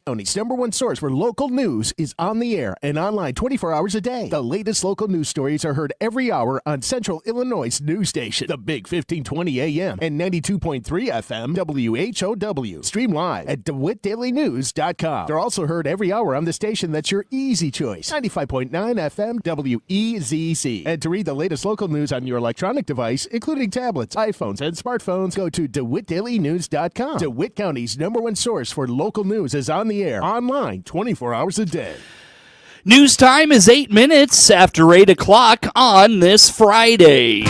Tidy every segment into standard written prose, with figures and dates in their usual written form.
County's #1 source for local news is on the air and online 24 hours a day. The latest local news stories are heard every hour on Central Illinois' news station, the Big 1520 AM and 92.3 FM WHOW. Stream live at DeWittDailyNews.com. They're also heard every hour on the station that's your easy choice, 95.9 FM WEZC. And to read the latest local news on your electronic device, including tablets, iPhones, and smartphones, go to DeWittDailyNews.com. DeWitt County's #1 source for local news is on the air, online, 24 hours a day. News time is 8 minutes after 8 o'clock on this Friday.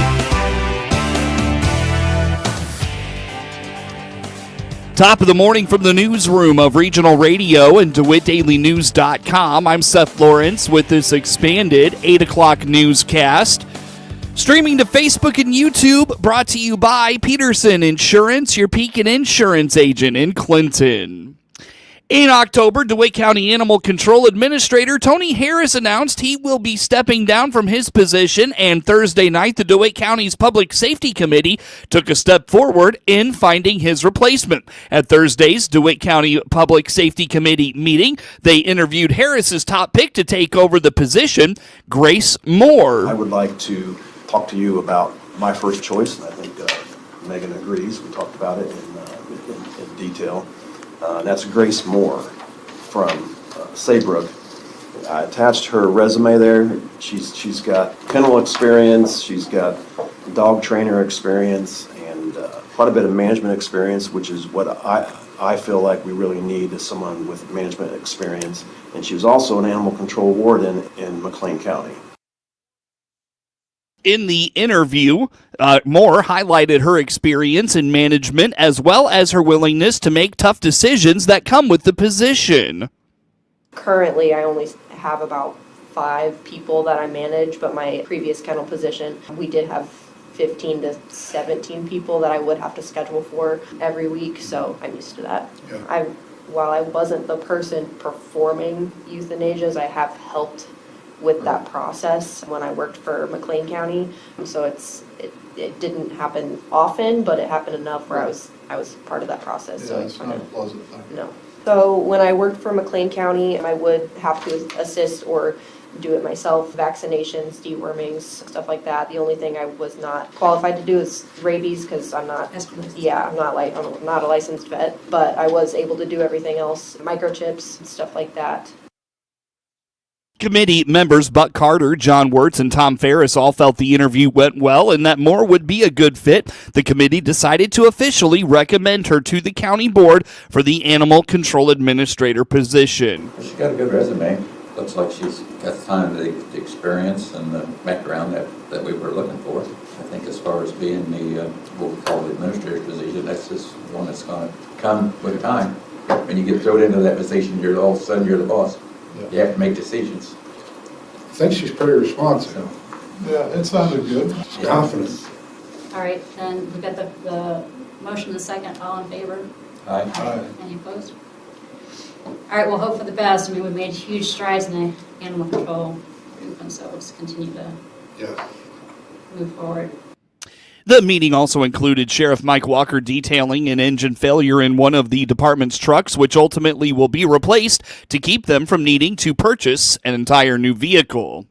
Top of the morning from the newsroom of Regional Radio and DeWittDailyNews.com. I'm Seth Lawrence with this expanded 8 o'clock newscast. Streaming to Facebook and YouTube, brought to you by Peterson Insurance, your Pekin Insurance agent in Clinton. In October, DeWitt County Animal Control Administrator Tony Harris announced he will be stepping down from his position, and Thursday night, the DeWitt County's Public Safety Committee took a step forward in finding his replacement. At Thursday's DeWitt County Public Safety Committee meeting, they interviewed Harris's top pick to take over the position, Grace Moore. I would like to talk to you about my first choice, and I think Megan agrees. We talked about it in detail. And that's Grace Moore from Saybrook. I attached her resume there. She's got kennel experience, she's got dog trainer experience, and quite a bit of management experience, which is what I feel like we really need, is someone with management experience. And she was also an animal control warden in McLean County. In the interview, Moore highlighted her experience in management as well as her willingness to make tough decisions that come with the position. Currently, I only have about 5 people that I manage, but my previous kennel position, we did have 15 to 17 people that I would have to schedule for every week, so I'm used to that. Yeah. While I wasn't the person performing euthanasias, I have helped with that process when I worked for McLean County. So it didn't happen often, but it happened enough where I was part of that process. Yeah, so it's not a pleasant thing. No. So when I worked for McLean County, I would have to assist or do it myself, vaccinations, dewormings, stuff like that. The only thing I was not qualified to do is rabies, because I'm not a licensed vet, but I was able to do everything else, microchips and stuff like that. Committee members Buck Carter, John Wirtz, and Tom Ferris all felt the interview went well and that Moore would be a good fit. The committee decided to officially recommend her to the county board for the animal control administrator position. She's got a good resume. Looks like she's got the experience and the background that we were looking for. I think as far as being the what we call the administrator's position, that's just one that's going to come with time. When you get thrown into that position, you're all of a sudden you're the boss. Yeah. You have to make decisions. I think she's pretty responsive. Yeah, it sounded good. Confident. All right, then we've got the motion and the second. All in favor? Aye. Aye. Any opposed? All right, we'll hope for the best. I mean, we've made huge strides in the animal control group, and so let's continue to move forward. The meeting also included Sheriff Mike Walker detailing an engine failure in one of the department's trucks, which ultimately will be replaced to keep them from needing to purchase an entire new vehicle.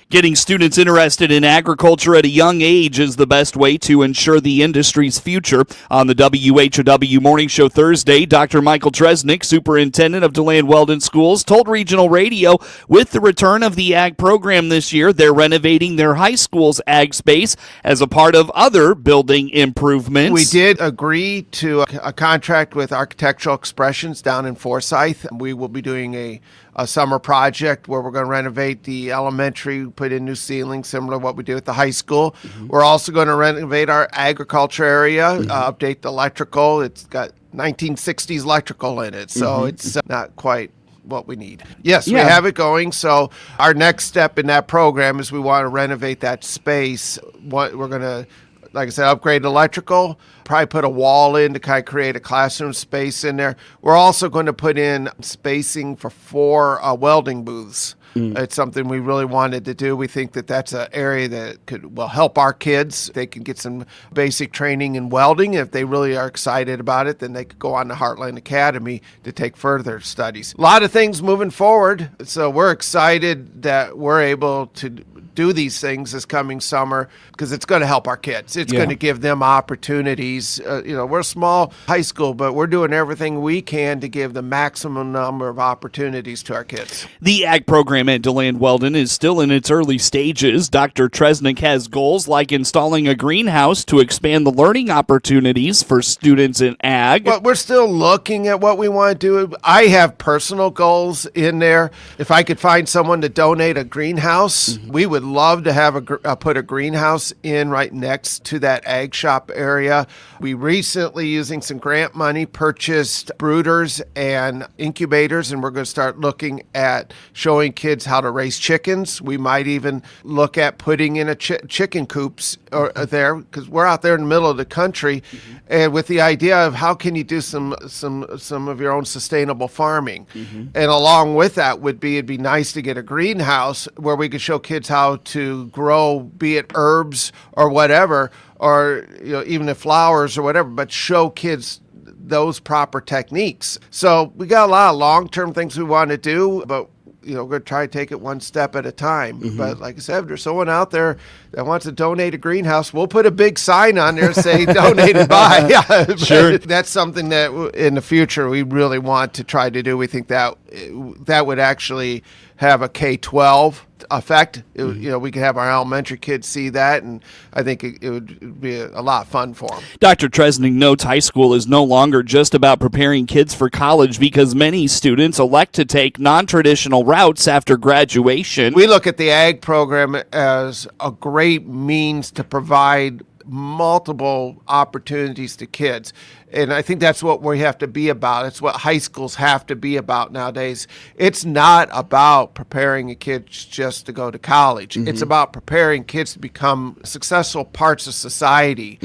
Getting students interested in agriculture at a young age is the best way to ensure the industry's future. On the WHOW Morning Show Thursday, Dr. Michael Tresnick, superintendent of DeLand-Weldon Schools, told Regional Radio with the return of the ag program this year, they're renovating their high school's ag space as a part of other building improvements. We did agree to a contract with Architectural Expressions down in Forsyth. We will be doing a summer project where we're going to renovate the elementary, put in new ceilings, similar to what we did at the high school. Mm-hmm. We're also going to renovate our agriculture area, update the electrical. It's got 1960s electrical in it, so it's not quite what we need. Yes, we have it going. So our next step in that program is we want to renovate that space. We're going to, like I said, upgrade electrical, probably put a wall in to kind of create a classroom space in there. We're also going to put in spacing for 4 welding booths. It's something we really wanted to do. We think that that's an area that will help our kids. They can get some basic training in welding. If they really are excited about it, then they could go on to Heartland Academy to take further studies. A lot of things moving forward, so we're excited that we're able to do these things this coming summer because it's going to help our kids. It's going to give them opportunities. We're a small high school, but we're doing everything we can to give the maximum number of opportunities to our kids. The ag program at DeLand-Weldon is still in its early stages. Dr. Tresnick has goals like installing a greenhouse to expand the learning opportunities for students in ag. But we're still looking at what we want to do. I have personal goals in there. If I could find someone to donate a greenhouse, we would love to have put a greenhouse in right next to that ag shop area. We recently, using some grant money, purchased brooders and incubators, and we're going to start looking at showing kids how to raise chickens. We might even look at putting in a chicken coops there, because we're out there in the middle of the country, and with the idea of how can you do some of your own sustainable farming. And along with that it'd be nice to get a greenhouse where we could show kids how to grow, be it herbs or whatever, or even the flowers or whatever, but show kids those proper techniques. So we got a lot of long-term things we want to do, but we're going to try to take it one step at a time. But like I said, if there's someone out there that wants to donate a greenhouse, we'll put a big sign on there saying donated by. Yeah, sure. That's something that in the future we really want to try to do. We think that would actually have a K-12 effect. We could have our elementary kids see that, and I think it would be a lot of fun for them. Dr. Tresnick notes high school is no longer just about preparing kids for college because many students elect to take non-traditional routes after graduation. We look at the ag program as a great means to provide multiple opportunities to kids. And I think that's what we have to be about. It's what high schools have to be about nowadays. It's not about preparing a kid just to go to college. It's about preparing kids to become successful parts of society.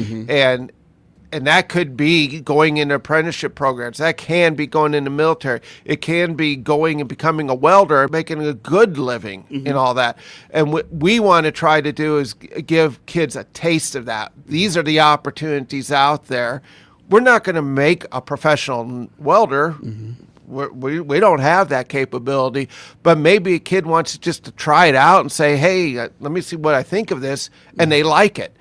And that could be going into apprenticeship programs. That can be going in the military. It can be going and becoming a welder, making a good living and all that. And what we want to try to do is give kids a taste of that. These are the opportunities out there. We're not going to make a professional welder. We don't have that capability, but maybe a kid wants just to try it out and say, hey, let me see what I think of this, and they like it.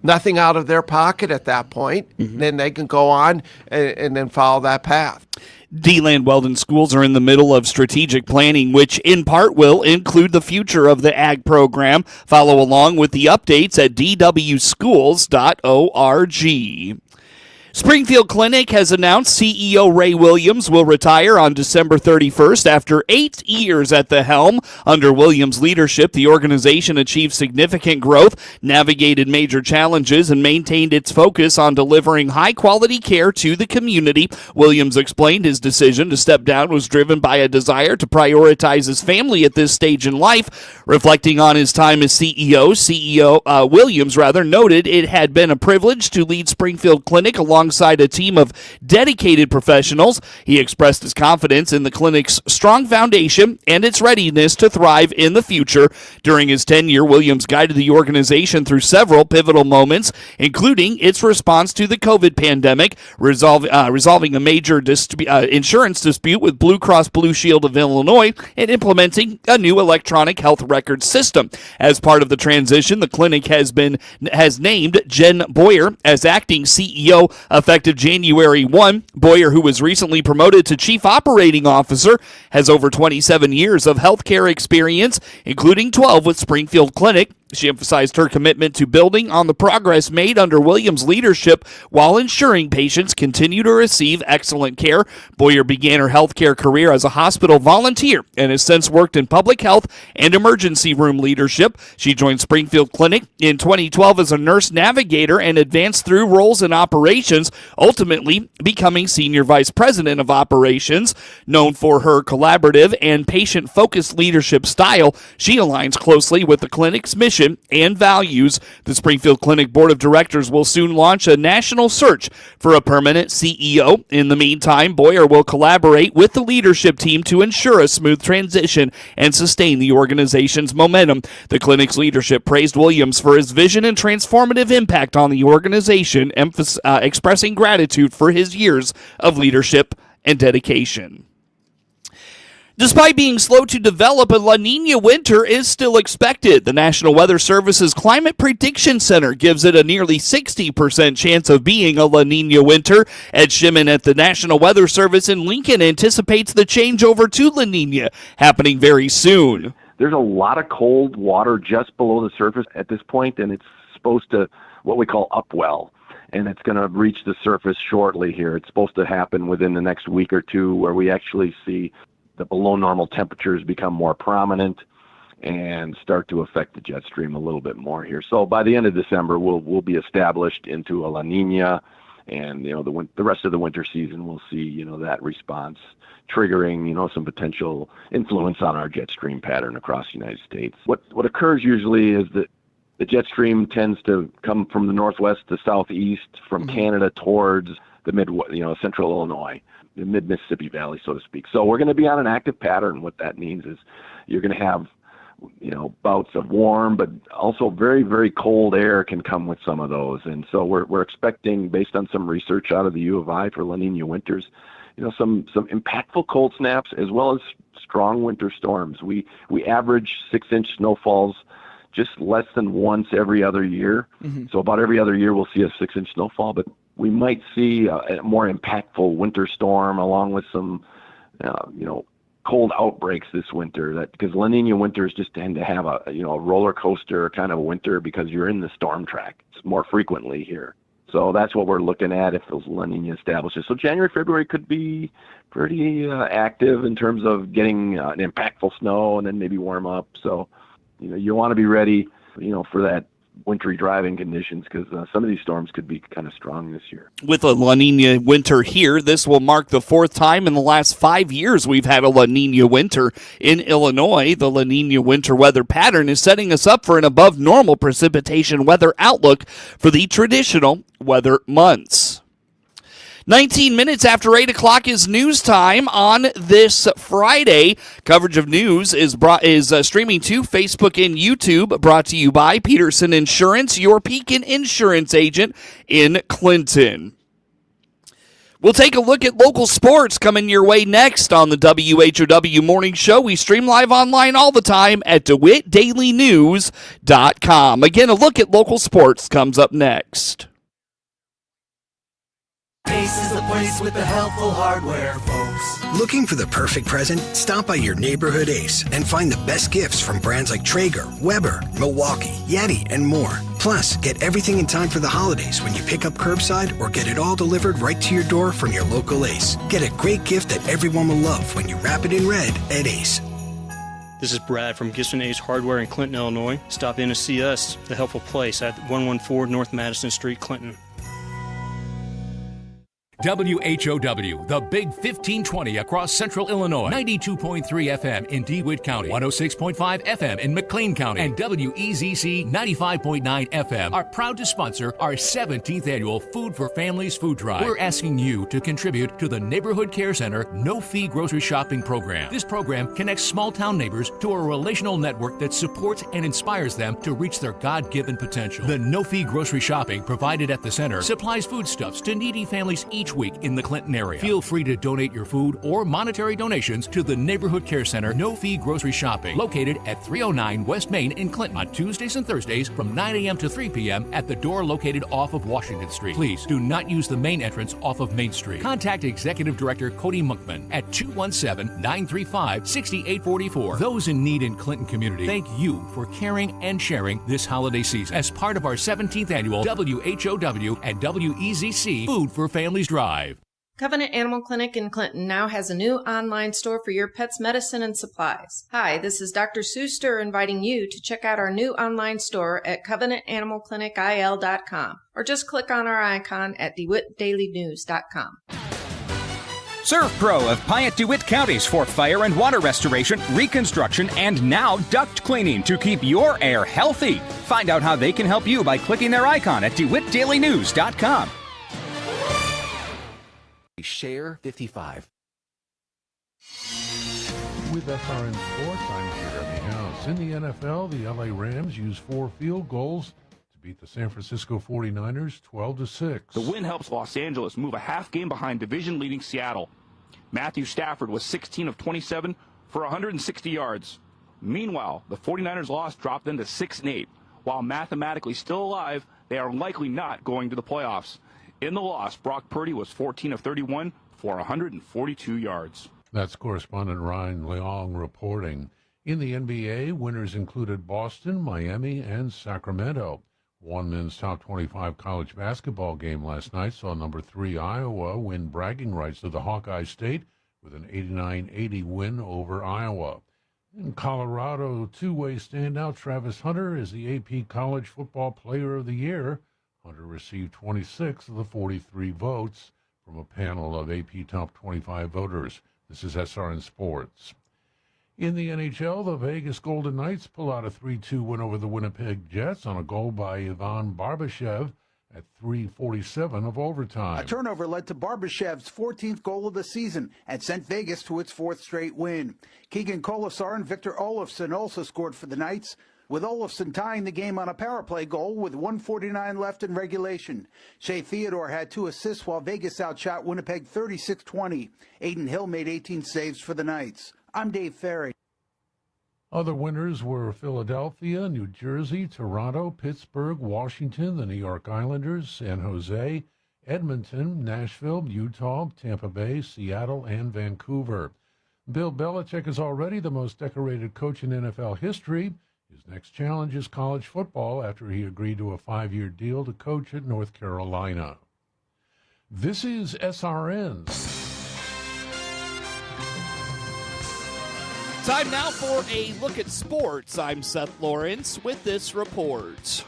Nothing out of their pocket at that point. Then they can go on and then follow that path. DeLand-Weldon schools are in the middle of strategic planning, which in part will include the future of the ag program. Follow along with the updates at dwschools.org. Springfield Clinic has announced CEO Ray Williams will retire on December 31st after 8 years at the helm. Under Williams' leadership, the organization achieved significant growth, navigated major challenges, and maintained its focus on delivering high-quality care to the community. Williams explained his decision to step down was driven by a desire to prioritize his family at this stage in life. Reflecting on his time as CEO Williams noted it had been a privilege to lead Springfield Clinic alongside a team of dedicated professionals. He expressed his confidence in the clinic's strong foundation and its readiness to thrive in the future. During his tenure, Williams guided the organization through several pivotal moments, including its response to the COVID pandemic, resolving a major insurance dispute with Blue Cross Blue Shield of Illinois, and implementing a new electronic health record system. As part of the transition, the clinic has named Jen Boyer as acting CEO effective January 1. Boyer, who was recently promoted to Chief Operating Officer, has over 27 years of healthcare experience, including 12 with Springfield Clinic. She emphasized her commitment to building on the progress made under Williams' leadership while ensuring patients continue to receive excellent care. Boyer began her healthcare career as a hospital volunteer and has since worked in public health and emergency room leadership. She joined Springfield Clinic in 2012 as a nurse navigator and advanced through roles in operations, ultimately becoming Senior Vice President of Operations. Known for her collaborative and patient-focused leadership style, she aligns closely with the clinic's mission mission and values. The Springfield Clinic Board of Directors will soon launch a national search for a permanent CEO. In the meantime, Boyer will collaborate with the leadership team to ensure a smooth transition and sustain the organization's momentum. The clinic's leadership praised Williams for his vision and transformative impact on the organization, expressing gratitude for his years of leadership and dedication. Despite being slow to develop, a La Niña winter is still expected. The National Weather Service's Climate Prediction Center gives it a nearly 60% chance of being a La Niña winter. Ed Shimon at the National Weather Service in Lincoln anticipates the changeover to La Niña happening very soon. There's a lot of cold water just below the surface at this point, and it's supposed to, what we call upwell, and it's going to reach the surface shortly here. It's supposed to happen within the next week or two, where we actually see the below normal temperatures become more prominent and start to affect the jet stream a little bit more here. So by the end of December, we'll be established into a La Niña, and the rest of the winter season we'll see that response triggering some potential influence on our jet stream pattern across the United States. What occurs usually is that the jet stream tends to come from the northwest to southeast, from Canada towards the central Illinois, the mid-Mississippi Valley, so to speak. So we're going to be on an active pattern. What that means is you're going to have, bouts of warm, but also very, very cold air can come with some of those. And so we're expecting, based on some research out of the U of I for La Niña winters, some impactful cold snaps as well as strong winter storms. We average 6-inch snowfalls just less than once every other year. So about every other year we'll see a 6-inch snowfall, but we might see a more impactful winter storm along with some, cold outbreaks this winter. Because La Niña winters just tend to have a roller coaster kind of winter because you're in the storm track more frequently here. So that's what we're looking at if those La Niña establishes. So January, February could be pretty active in terms of getting an impactful snow and then maybe warm up. So, you want to be ready, for that wintry driving conditions, because some of these storms could be kind of strong this year. With a La Niña winter here, this will mark the fourth time in the last 5 years we've had a La Niña winter in Illinois. The La Niña winter weather pattern is setting us up for an above normal precipitation weather outlook for the traditional weather months. 19 minutes after 8 o'clock is news time on this Friday. Coverage of news is streaming to Facebook and YouTube, brought to you by Peterson Insurance, your Pekin Insurance agent in Clinton. We'll take a look at local sports coming your way next on the WHOW Morning Show. We stream live online all the time at DeWittDailyNews.com. Again, a look at local sports comes up next. Ace is the place with the helpful hardware, folks. Looking for the perfect present? Stop by your neighborhood Ace and find the best gifts from brands like Traeger, Weber, Milwaukee, Yeti, and more. Plus, get everything in time for the holidays when you pick up curbside or get it all delivered right to your door from your local Ace. Get a great gift that everyone will love when you wrap it in red at Ace. This is Brad from Gibson Ace Hardware in Clinton, Illinois. Stop in to see us, the helpful place at 114 North Madison Street, Clinton. WHOW, the Big 1520 across central Illinois. 92.3 FM in DeWitt County. 106.5 FM in McLean County. And WEZC 95.9 FM are proud to sponsor our 17th annual Food for Families food drive. We're asking you to contribute to the Neighborhood Care Center no-fee grocery shopping program. This program connects small-town neighbors to a relational network that supports and inspires them to reach their God-given potential. The no-fee grocery shopping provided at the center supplies foodstuffs to needy families each week in the Clinton area. Feel free to donate your food or monetary donations to the Neighborhood Care Center no-fee grocery shopping, located at 309 West Main in Clinton on Tuesdays and Thursdays from 9 a.m. to 3 p.m. at the door located off of Washington Street. Please do not use the main entrance off of Main Street. Contact Executive Director Cody Munkman at 217-935-6844. Those in need in Clinton community, thank you for caring and sharing this holiday season as part of our 17th annual WHOW and WEZC Food for Families Drive. Covenant Animal Clinic in Clinton now has a new online store for your pet's medicine and supplies. Hi, this is Dr. Sue Sturr inviting you to check out our new online store at CovenantAnimalClinicIL.com or just click on our icon at DeWittDailyNews.com. Serve Pro of Piatt DeWitt counties for fire and water restoration, reconstruction, and now duct cleaning to keep your air healthy. Find out how they can help you by clicking their icon at DeWittDailyNews.com. Share 55. With SRN Sports, I'm Jeremy House. In the NFL, the LA Rams used 4 field goals to beat the San Francisco 49ers 12-6. The win helps Los Angeles move a half game behind division-leading Seattle. Matthew Stafford was 16 of 27 for 160 yards. Meanwhile, the 49ers loss dropped them to 6-8. While mathematically still alive, they are likely not going to the playoffs. In the loss, Brock Purdy was 14 of 31 for 142 yards. That's correspondent Ryan Leong reporting. In the NBA, winners included Boston, Miami, and Sacramento. One men's top 25 college basketball game last night saw number 3 Iowa win bragging rights to the Hawkeye State with an 89-80 win over Iowa. In Colorado, two-way standout Travis Hunter is the AP College Football Player of the Year. Hunter received 26 of the 43 votes from a panel of AP Top 25 voters. This is SRN Sports. In the NHL, the Vegas Golden Knights pull out a 3-2 win over the Winnipeg Jets on a goal by Ivan Barbashev at 3:47 of overtime. A turnover led to Barbashev's 14th goal of the season and sent Vegas to its 4th straight win. Keegan Kolesar and Victor Olofsson also scored for the Knights, with Olofsson tying the game on a power play goal with 1:49 left in regulation. Shea Theodore had 2 assists while Vegas outshot Winnipeg 36-20. Aiden Hill made 18 saves for the Knights. I'm Dave Ferry. Other winners were Philadelphia, New Jersey, Toronto, Pittsburgh, Washington, the New York Islanders, San Jose, Edmonton, Nashville, Utah, Tampa Bay, Seattle, and Vancouver. Bill Belichick is already the most decorated coach in NFL history. His next challenge is college football after he agreed to a 5-year deal to coach at North Carolina. This is SRN. Time now for a look at sports. I'm Seth Lawrence with this report.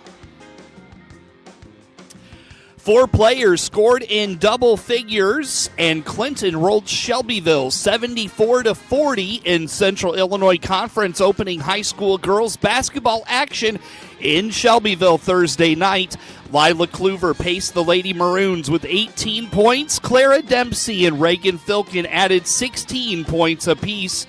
4 players scored in double figures, and Clinton rolled Shelbyville 74-40 in Central Illinois Conference opening high school girls basketball action in Shelbyville Thursday night. Lila Kluver paced the Lady Maroons with 18 points. Clara Dempsey and Reagan Filkin added 16 points apiece.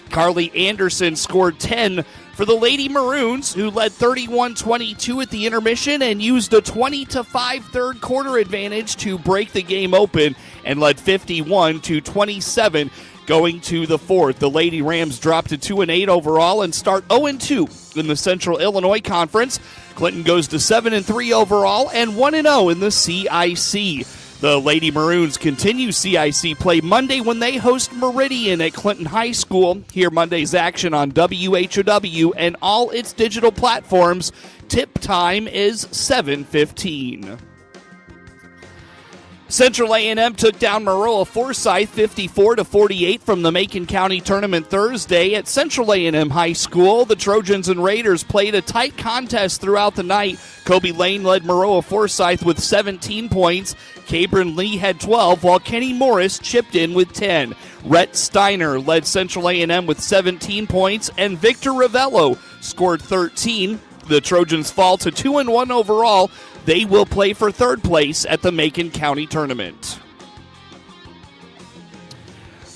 Carly Anderson scored 10 for the Lady Maroons, who led 31-22 at the intermission and used a 20-5 third quarter advantage to break the game open and led 51-27 going to the fourth. The Lady Rams dropped to 2-8 overall and start 0-2 in the Central Illinois Conference. Clinton goes to 7-3 overall and 1-0 in the CIC. The Lady Maroons continue CIC play Monday when they host Meridian at Clinton High School. Hear Monday's action on WHOW and all its digital platforms. Tip time is 7:15. Central A&M took down Maroa-Forsyth 54-48 from the Macon County Tournament Thursday at Central A&M High School. The Trojans and Raiders played a tight contest throughout the night. Kobe Lane led Maroa-Forsyth with 17 points. Cabron Lee had 12, while Kenny Morris chipped in with 10. Rhett Steiner led Central A&M with 17 points, and Victor Ravello scored 13. The Trojans fall to 2-1 overall. They will play for third place at the Macon County Tournament.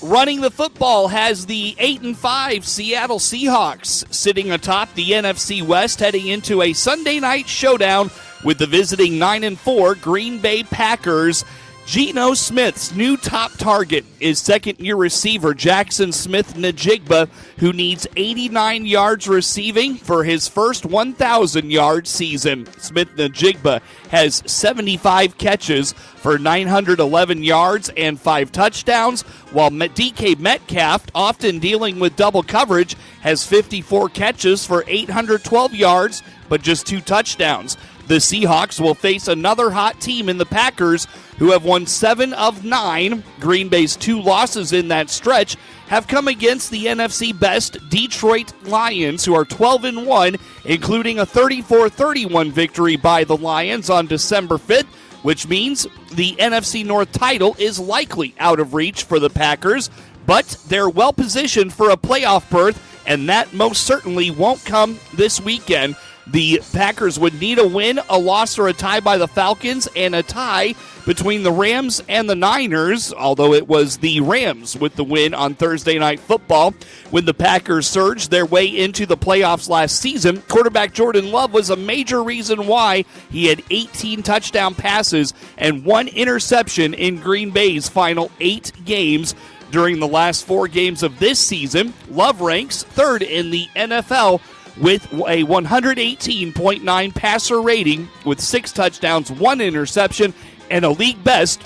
Running the football has the 8-5 Seattle Seahawks sitting atop the NFC West heading into a Sunday night showdown with the visiting 9-4 Green Bay Packers. Geno Smith's new top target is second-year receiver Jackson Smith-Njigba, who needs 89 yards receiving for his first 1,000-yard season. Smith-Njigba has 75 catches for 911 yards and 5 touchdowns, while DK Metcalf, often dealing with double coverage, has 54 catches for 812 yards but just 2 touchdowns. The Seahawks will face another hot team in the Packers, who have won 7 of 9. Green Bay's 2 losses in that stretch have come against the NFC best Detroit Lions, who are 12-1, including a 34-31 victory by the Lions on December 5th. which means the NFC North title is likely out of reach for the Packers, but they're well positioned for a playoff berth, and that most certainly won't come this weekend. The Packers would need a win, a loss, or a tie by the Falcons, and a tie between the Rams and the Niners, although it was the Rams with the win on Thursday Night Football. When the Packers surged their way into the playoffs last season, quarterback Jordan Love was a major reason why. He had 18 touchdown passes and 1 interception in Green Bay's final 8 games. During the last 4 games of this season, Love ranks 3rd in the NFL with a 118.9 passer rating with 6 touchdowns, 1 interception, and a league best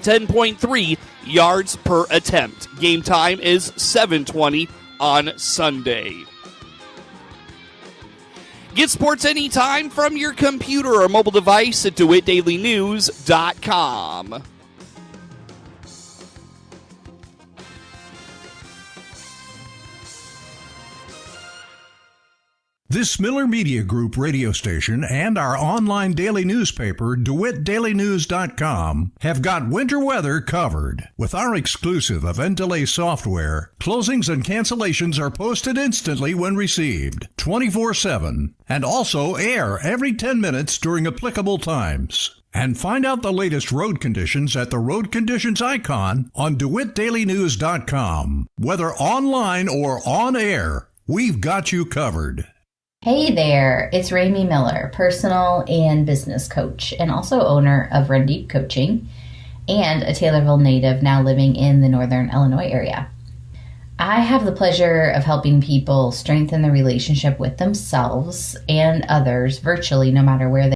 10.3 yards per attempt. Game time is 7:20 on Sunday. Get sports anytime from your computer or mobile device at DeWittDailyNews.com. This Miller Media Group radio station and our online daily newspaper, DeWittDailyNews.com, have got winter weather covered. With our exclusive event delay software, closings and cancellations are posted instantly when received, 24/7, and also air every 10 minutes during applicable times. And find out the latest road conditions at the road conditions icon on DeWittDailyNews.com. Whether online or on air, we've got you covered. Hey there, it's Ramey Miller, personal and business coach, and also owner of Run Deep Coaching, and a Taylorville native now living in the Northern Illinois area. I have the pleasure of helping people strengthen the relationship with themselves and others virtually, no matter where they